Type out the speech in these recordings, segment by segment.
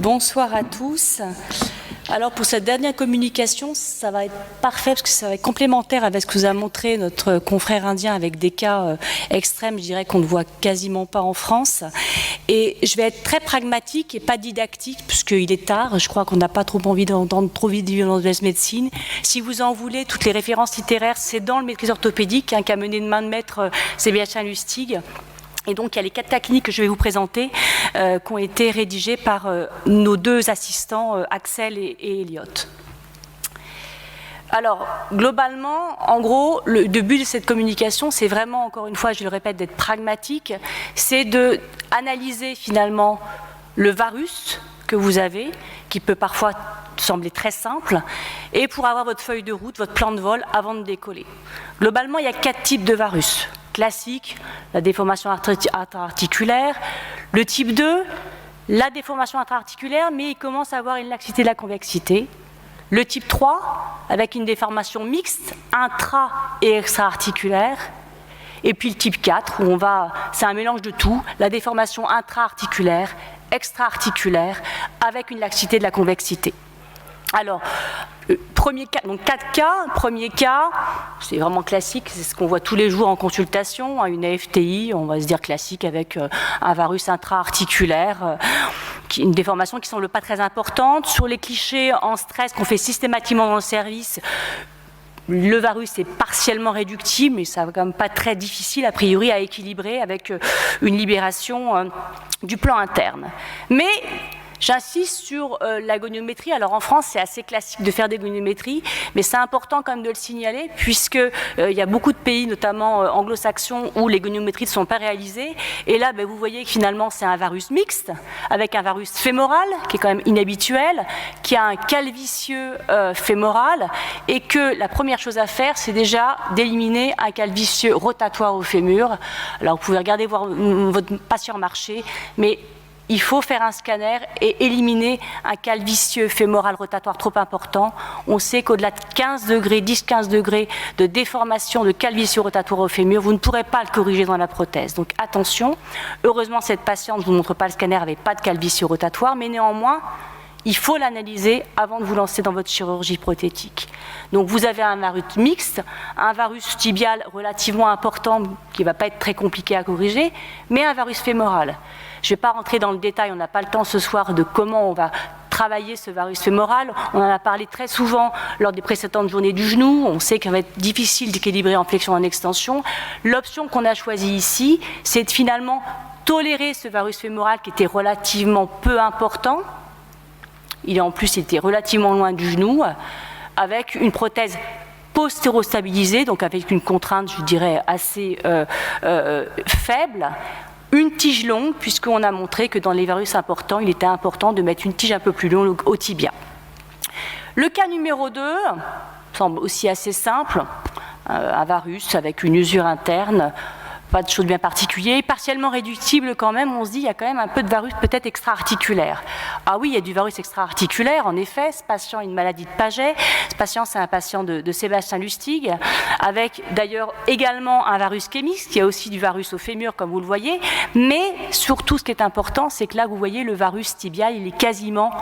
Bonsoir à tous. Alors pour cette dernière communication, ça va être parfait parce que ça va être complémentaire avec ce que vous a montré notre confrère indien avec des cas extrêmes, je dirais qu'on ne voit quasiment pas en France. Et je vais être très pragmatique et pas didactique puisqu'il est tard. Je crois qu'on n'a pas trop envie d'entendre trop vite du violence de la médecine. Si vous en voulez, toutes les références littéraires, c'est dans le maîtrise orthopédique qu'a mené de main de maître Sébastien Lustig. Et donc, il y a les 4 cas cliniques que je vais vous présenter qui ont été rédigés par nos 2 assistants, Axel et Elliot. Alors, globalement, en gros, le but de cette communication, c'est vraiment, encore une fois, je le répète, d'être pragmatique, c'est d'analyser finalement le varus que vous avez, qui peut parfois sembler très simple, et pour avoir votre feuille de route, votre plan de vol avant de décoller. Globalement, il y a 4 types de varus. Classique, la déformation intra-articulaire. Le type 2, la déformation intra-articulaire, mais il commence à avoir une laxité de la convexité. Le type 3, avec une déformation mixte, intra- et extra-articulaire. Et puis le type 4, où c'est un mélange de tout, la déformation intra-articulaire, extra-articulaire, avec une laxité de la convexité. Alors, premier cas, donc 4 cas. Premier cas, c'est vraiment classique, c'est ce qu'on voit tous les jours en consultation, une AFTI, on va se dire classique, avec un varus intra-articulaire, une déformation qui ne semble pas très importante. Sur les clichés en stress qu'on fait systématiquement dans le service, le varus est partiellement réductible, mais ça va quand même pas très difficile a priori à équilibrer avec une libération du plan interne. Mais j'insiste sur la goniométrie. Alors en France, c'est assez classique de faire des goniométries, mais c'est important quand même de le signaler, puisqu'il y a beaucoup de pays, notamment anglo-saxons, où les goniométries ne sont pas réalisées. Et là, vous voyez que finalement, c'est un varus mixte, avec un varus fémoral, qui est quand même inhabituel, qui a un calvicieux fémoral, et que la première chose à faire, c'est déjà d'éliminer un calvicieux rotatoire au fémur. Alors vous pouvez regarder voir votre patient marcher, mais il faut faire un scanner et éliminer un calvicieux fémoral rotatoire trop important. On sait qu'au-delà de 15 degrés, 10-15 degrés de déformation de calvicieux rotatoire au fémur, vous ne pourrez pas le corriger dans la prothèse. Donc attention, heureusement cette patiente, je ne vous montre pas le scanner, n'avait pas de calvicieux rotatoire, mais néanmoins, il faut l'analyser avant de vous lancer dans votre chirurgie prothétique. Donc vous avez un varus mixte, un varus tibial relativement important qui ne va pas être très compliqué à corriger, mais un varus fémoral. Je ne vais pas rentrer dans le détail, on n'a pas le temps ce soir de comment on va travailler ce varus fémoral. On en a parlé très souvent lors des précédentes journées du genou. On sait qu'il va être difficile d'équilibrer en flexion et en extension. L'option qu'on a choisie ici, c'est de finalement tolérer ce varus fémoral qui était relativement peu important. Il était relativement loin du genou, avec une prothèse postéro-stabilisée, donc avec une contrainte, je dirais, assez faible. Une tige longue, puisqu'on a montré que dans les varus importants, il était important de mettre une tige un peu plus longue au tibia. Le cas numéro 2 semble aussi assez simple, un varus avec une usure interne, pas de chose bien particulière, partiellement réductible quand même, on se dit il y a quand même un peu de varus peut-être extra-articulaire. Ah oui, il y a du varus extra-articulaire, en effet, ce patient a une maladie de Paget, ce patient c'est un patient de Sébastien Lustig, avec d'ailleurs également un varus ischémique, qui a aussi du varus au fémur comme vous le voyez, mais surtout ce qui est important, c'est que là vous voyez le varus tibial, il est quasiment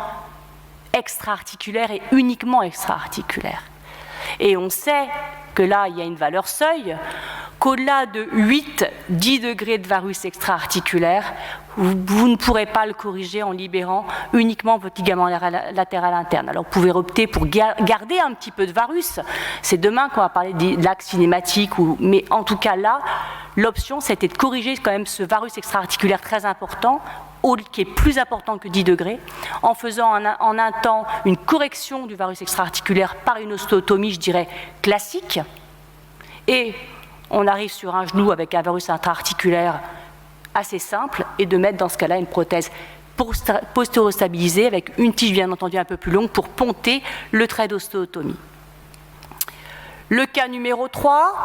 extra-articulaire et uniquement extra-articulaire. Et on sait que là il y a une valeur seuil, qu'au-delà de 8-10 degrés de varus extra-articulaire, vous ne pourrez pas le corriger en libérant uniquement votre ligament latéral interne. Alors vous pouvez opter pour garder un petit peu de varus. C'est demain qu'on va parler de l'axe cinématique, mais en tout cas là, l'option c'était de corriger quand même ce varus extra-articulaire très important, qui est plus important que 10 degrés, en faisant en un temps une correction du varus extra-articulaire par une ostéotomie, je dirais, classique. Et on arrive sur un genou avec un varus intra-articulaire assez simple et de mettre dans ce cas-là une prothèse postéro-stabilisée avec une tige bien entendu un peu plus longue pour ponter le trait d'ostéotomie. Le cas numéro 3,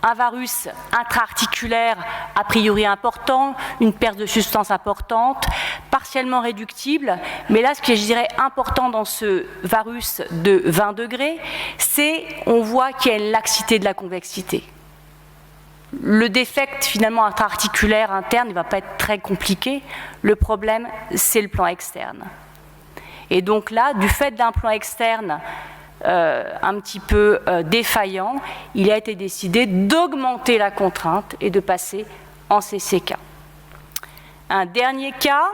un varus intra-articulaire a priori important, une perte de substance importante, partiellement réductible, mais là ce que je dirais important dans ce varus de 20 degrés, c'est on voit qu'il y a une laxité de la convexité. Le défect finalement intra-articulaire interne ne va pas être très compliqué. Le problème, c'est le plan externe. Et donc là, du fait d'un plan externe un petit peu défaillant, il a été décidé d'augmenter la contrainte et de passer en CCK. Un dernier cas,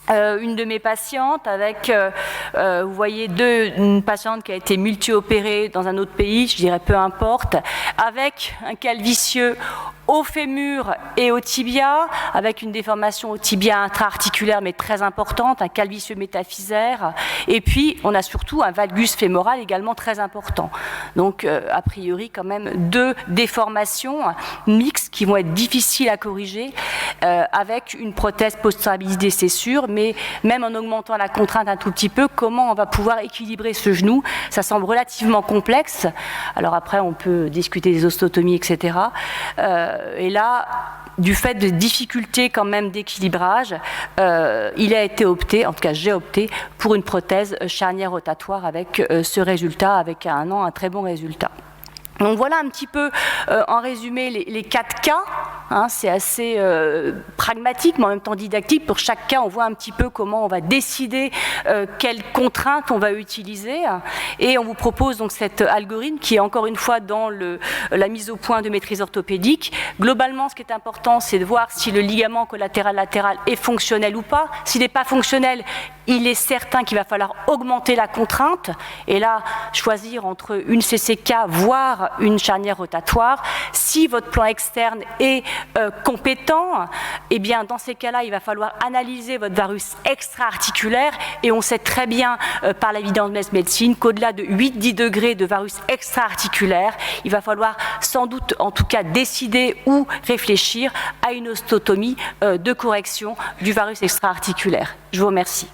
une de mes patientes avec, vous voyez, une patiente qui a été multi-opérée dans un autre pays, je dirais peu importe, avec un calvicieux au fémur et au tibia, avec une déformation au tibia intra-articulaire mais très importante, un calvicieux métaphysaire, et puis on a surtout un valgus fémoral également très important. Donc a priori quand même 2 déformations mixtes qui vont être difficiles à corriger avec une prothèse post-stabilisée, c'est sûr, mais même en augmentant la contrainte un tout petit peu, comment on va pouvoir équilibrer ce genou? Ça semble relativement complexe. Alors après on peut discuter des osteotomies, etc. Et là, du fait de difficultés quand même d'équilibrage, il a été opté, en tout cas j'ai opté, pour une prothèse charnière rotatoire avec ce résultat, avec un très bon résultat. Donc voilà un petit peu, en résumé, les 4 cas. Hein, c'est assez pragmatique, mais en même temps didactique. Pour chaque cas, on voit un petit peu comment on va décider quelles contraintes on va utiliser. Et on vous propose donc cet algorithme qui est encore une fois dans la mise au point de maîtrise orthopédique. Globalement, ce qui est important, c'est de voir si le ligament collatéral latéral est fonctionnel ou pas. S'il n'est pas fonctionnel, il est certain qu'il va falloir augmenter la contrainte. Et là, choisir entre une CCK, voire une charnière rotatoire. Si votre plan externe est compétent, eh bien dans ces cas-là, il va falloir analyser votre varus extra-articulaire et on sait très bien par l'évidence médecine qu'au-delà de 8-10 degrés de varus extra-articulaire, il va falloir sans doute en tout cas décider ou réfléchir à une osteotomie de correction du varus extra-articulaire. Je vous remercie.